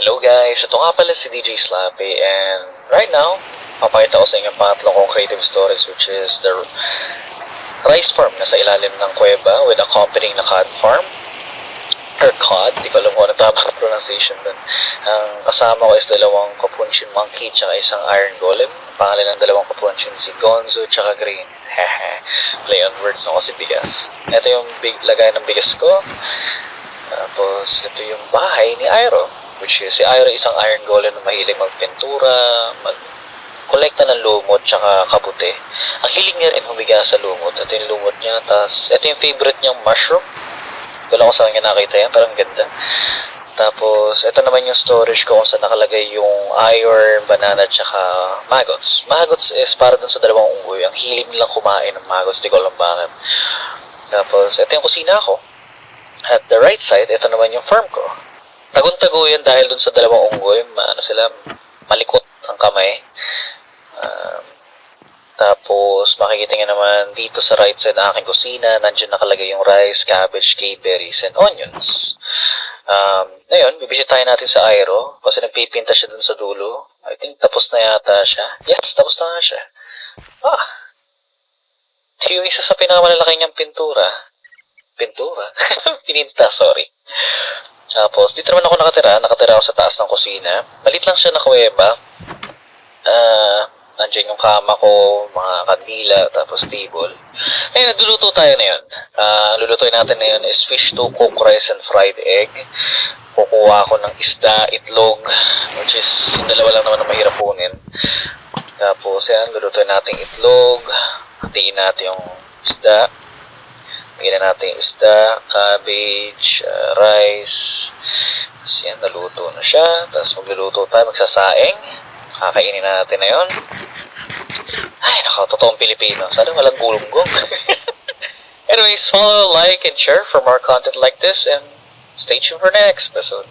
Hello guys, ito nga pala si DJ Slappy and right now, papakita ko sa inyo ang pangatlong kong creative stories which is the rice farm na sa ilalim ng kuweba with accompanying na cod farm or cod, di ko alam kung ano tamang pronunciation dun. Ang kasama ko is dalawang capunchin monkey tsaka isang iron golem. Pangalan ng dalawang capunchin si Gonzo tsaka Green. Play on words ako kasi bigas. Ito yung lagay ng bigas ko. Tapos ito yung bahay ni Iroh. Which is, si Iroh isang iron golem na mahilig magpintura, mag-kolekta ng lumot, tsaka kabuti. Ang hiling niya rin humiga sa lumot. Ito yung lumot niya, tapos ito yung favorite niyang mushroom. Hindi ko lang kung saan niya nakita yan, parang ganda. Tapos, ito naman yung storage ko kung saan nakalagay yung iron, banana, tsaka maggots. Maggots is para dun sa dalawang unggoy. Ang hiling nilang kumain ng maggots, di ko alam bakit. Tapos, ito yung kusina ko. At the right side, ito naman yung farm ko. Tagon-tago yan dahil dun sa dalawang unggoy, malikot ang kamay. Tapos, makikita nga naman dito sa right side ng aking kusina, nandiyan nakalagay yung rice, cabbage, berries, and onions. Ngayon, bibisitahin natin sa Iroh kasi nagpipinta siya dun sa dulo. I think tapos na yata siya. Yes, tapos na nga siya. Ito yung isa sa pinakamalaki niyang pintura. Pininta, sorry. Tapos, dito naman ako nakatira. Nakatira ako sa taas ng kusina. Malit lang siya na kuweba. Nandiyan yung kama ko, mga kandila, tapos table. Ngayon, luluto tayo na yun. Lulutuin natin na yun is fish to cook rice and fried egg. Kukuha ako ng isda, itlog, which is yung dalawa lang naman na mahirap punin. Tapos, yan, lulutuin natin itlog. Hatiin natin yung isda. Bigyan natin yung isda, cabbage, rice. Tapos yan, naluto na siya. Tapos magluluto tayo, magsasaing. Kakainin na natin na yun. Ay, totoong Pilipino. Sana walang gulunggong. Anyways, follow, like, and share for more content like this. And stay tuned for next episode.